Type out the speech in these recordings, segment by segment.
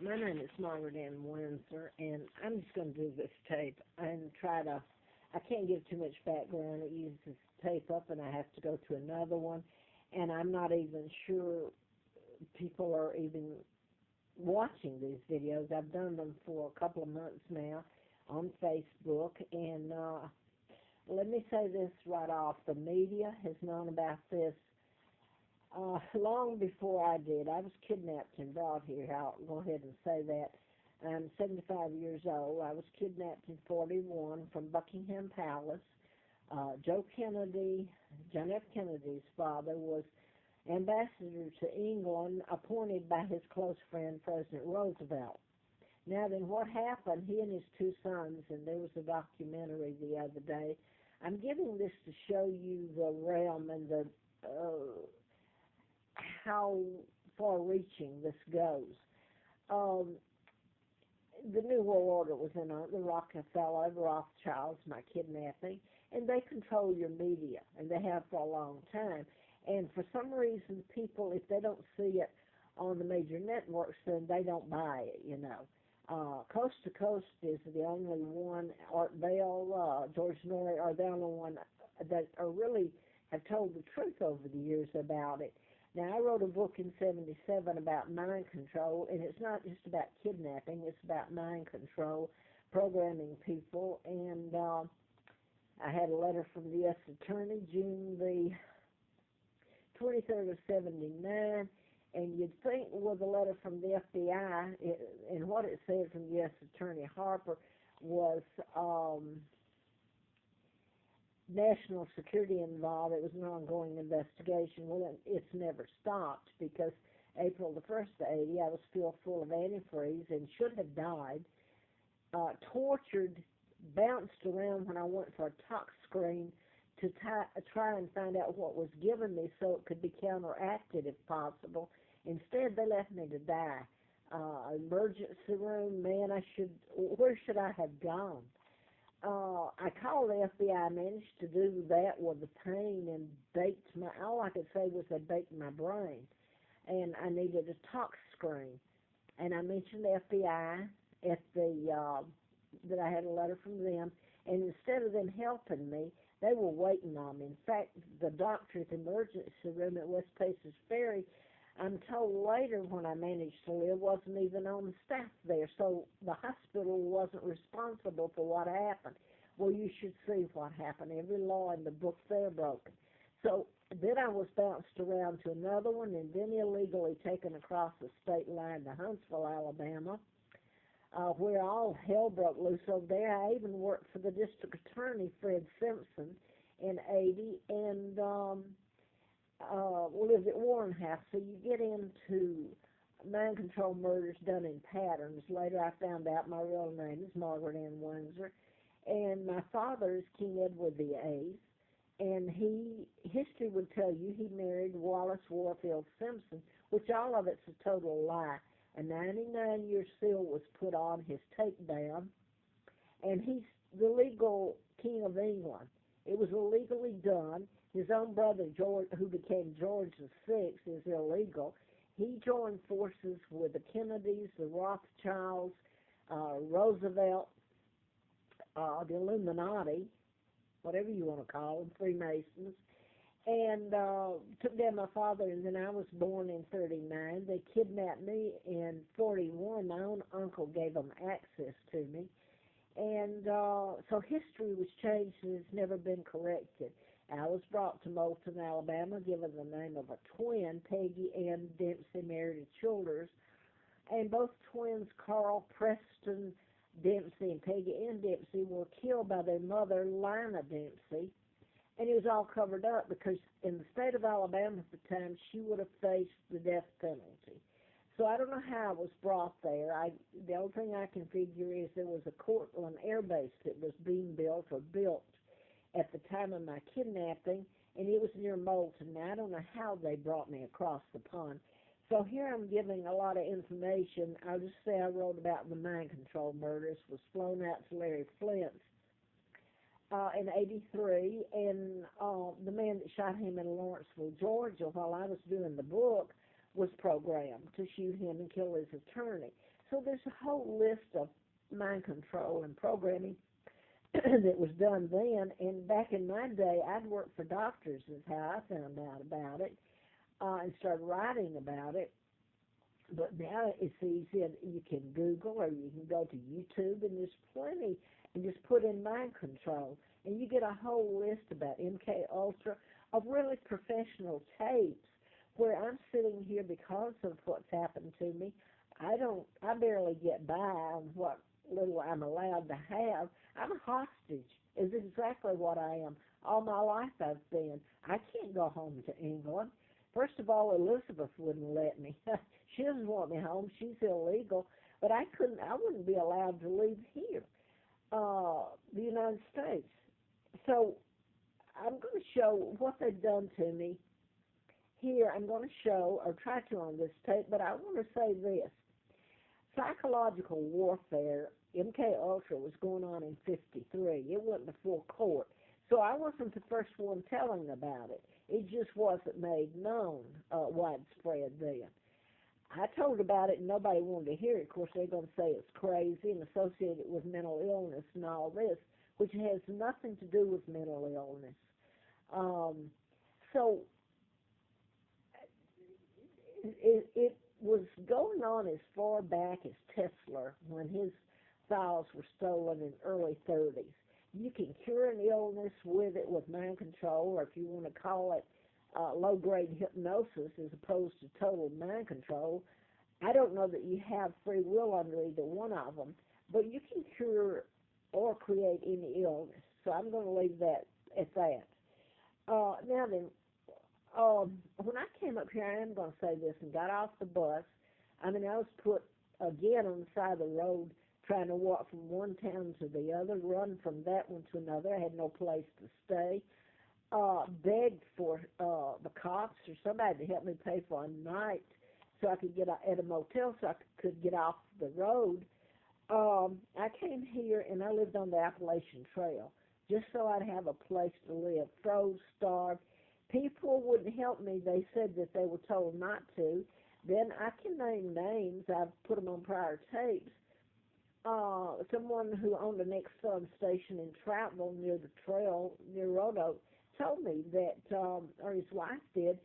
My name is Margaret Ann Windsor, and I'm just going to do this tape and I can't give too much background. It uses tape up, and I have to go to another one, and I'm not even sure people are even watching these videos. I've done them for a couple of months now on Facebook, and let me say this right off. The media has known about this long before I did. I was kidnapped and brought here. I'll go ahead and say that. I'm 75 years old. I was kidnapped in 41 from Buckingham Palace. John F. Kennedy's father, was ambassador to England, appointed by his close friend, President Roosevelt. Now then, what happened, he and his two sons, and there was a documentary the other day. I'm giving this to show you the realm and how far-reaching this goes. The New World Order was in on the Rockefeller, the Rothschilds, my kidnapping, and they control your media, and they have for a long time. And for some reason, people, if they don't see it on the major networks, then they don't buy it, you know. Coast to Coast is the only one, Art Bell, George Norrie are the only one that are really have told the truth over the years about it. Now, I wrote a book in '77 about mind control, and it's not just about kidnapping, it's about mind control, programming people, and I had a letter from the U.S. Attorney, June the 23rd of '79, and you'd think with a letter from the FBI, and what it said from the U.S. Attorney Harper was national security involved. It was an ongoing investigation. Well, it's never stopped because April the 1st of '80, I was still full of antifreeze and should have died, tortured, bounced around when I went for a tox screen to try and find out what was given me so it could be counteracted if possible. Instead, they left me to die. Emergency room, man, where should I have gone? I called the FBI, managed to do that with the pain and all I could say was they baked my brain. And I needed a tox screen. And I mentioned the FBI that I had a letter from them, and instead of them helping me, they were waiting on me. In fact, the doctor at the emergency room at West Paces Ferry, I'm told later when I managed to live, wasn't even on the staff there, so the hospital wasn't responsible for what happened. Well, you should see what happened. Every law in the book there broken. So then I was bounced around to another one and then illegally taken across the state line to Huntsville, Alabama, where all hell broke loose over there. I even worked for the district attorney, Fred Simpson, in '80, and lived at Warren House. So you get into mind control murders done in patterns. Later I found out my real name is Margaret Ann Windsor, and my father is King Edward VIII, and history would tell you he married Wallace Warfield Simpson, which all of it's a total lie. A 99-year seal was put on his takedown, and he's the legal king of England. It was illegally done. His own brother, George, who became George VI, is illegal. He joined forces with the Kennedys, the Rothschilds, Roosevelt, the Illuminati, whatever you want to call them, Freemasons, and took down my father, and then I was born in '39. They kidnapped me in '41. My own uncle gave them access to me. And so history was changed and it's never been corrected. I was brought to Moulton, Alabama, given the name of a twin. Peggy Ann Dempsey married a Childers, and both twins, Carl Preston Dempsey and Peggy Ann Dempsey, were killed by their mother, Lina Dempsey, and it was all covered up because in the state of Alabama at the time, she would have faced the death penalty. So I don't know how it was brought there. The only thing I can figure is there was a Cortland Air Base that was being built or built at the time of my kidnapping, and it was near Moulton. Now, I don't know how they brought me across the pond. So here I'm giving a lot of information. I'll just say I wrote about the mind control murders, was flown out to Larry Flint's in '83, and the man that shot him in Lawrenceville, Georgia, while I was doing the book, was programmed to shoot him and kill his attorney. So there's a whole list of mind control and programming that was done then. And back in my day, I'd worked for doctors is how I found out about it, and started writing about it. But now it's easy, and you can Google or you can go to YouTube, and there's plenty, and just put in mind control, and you get a whole list about MK Ultra of really professional tapes where I'm sitting here because of what's happened to me. I barely get by on what little I'm allowed to have. I'm a hostage, is exactly what I am. All my life I've been. I can't go home to England. First of all, Elizabeth wouldn't let me. She doesn't want me home. She's illegal. But I wouldn't be allowed to leave here, the United States. So I'm going to show what they've done to me here. I'm going to show, or try to on this tape, but I want to say this. Psychological warfare, MK Ultra, was going on in '53. It wasn't before court. So I wasn't the first one telling about it. It just wasn't made known widespread then. I told about it and nobody wanted to hear it. Of course, they're going to say it's crazy and associate it with mental illness and all this, which has nothing to do with mental illness. So it was going on as far back as Tesla when his files were stolen in early 30s. You can cure an illness with it with mind control, or if you want to call it low-grade hypnosis as opposed to total mind control. I don't know that you have free will under either one of them, but you can cure or create any illness. So I'm going to leave that at that. Now then, when I came up here, I am going to say this, and got off the bus. I mean, I was put again on the side of the road trying to walk from one town to the other, run from that one to another. I had no place to stay. Begged for the cops or somebody to help me pay for a night so I could get at a motel so I could get off the road. I came here and I lived on the Appalachian Trail just so I'd have a place to live. Froze, starved. People wouldn't help me. They said that they were told not to. Then I can name names. I've put them on prior tapes. Someone who owned an ex-Sun station in Troutville near the trail, near Roanoke, told me that, or his wife did,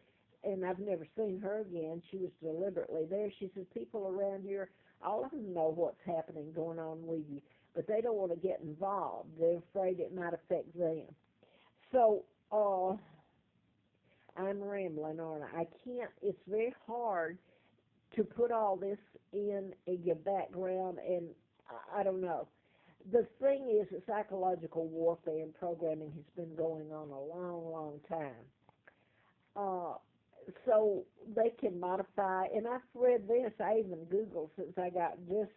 and I've never seen her again. She was deliberately there. She said, people around here, all of them know what's happening, going on with you, but they don't want to get involved. They're afraid it might affect them. So, I'm rambling, aren't I? It's very hard to put all this in and give background, and I don't know. The thing is that psychological warfare and programming has been going on a long, long time. So they can modify, and I've read this, I even Googled since I got this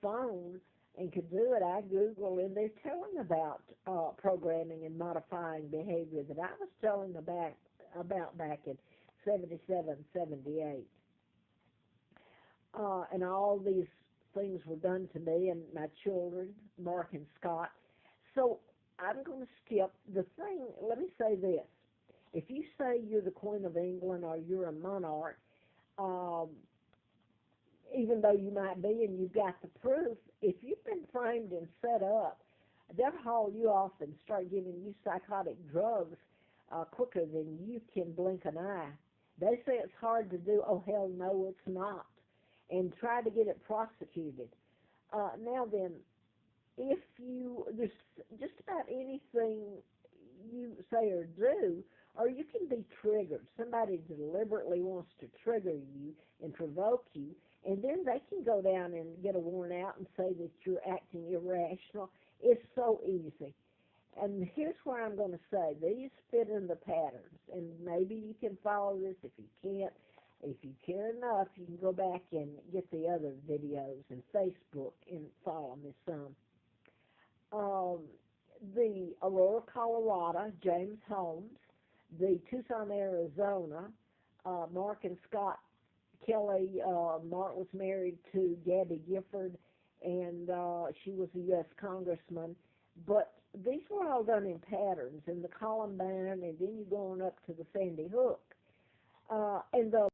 phone and could do it. I Googled, and they're telling about programming and modifying behavior that I was telling about back in 77, 78. And all these things were done to me and my children, Mark and Scott. So I'm going to skip the thing. Let me say this. If you say you're the Queen of England or you're a monarch, even though you might be and you've got the proof, if you've been framed and set up, they'll haul you off and start giving you psychotic drugs quicker than you can blink an eye. They say it's hard to do. Oh, hell no, it's not. And try to get it prosecuted. Now then, if there's just about anything you say or do, or you can be triggered. Somebody deliberately wants to trigger you and provoke you, and then they can go down and get a warrant out and say that you're acting irrational. It's so easy. And here's where I'm going to say, these fit in the patterns, and maybe you can follow this. If you can't, if you care enough, you can go back and get the other videos and Facebook and follow me some. The Aurora, Colorado, James Holmes. The Tucson, Arizona, Mark and Scott Kelly. Mark was married to Gabby Gifford, and she was a U.S. congressman. But these were all done in patterns, in the Columbine, and then you going up to the Sandy Hook. And the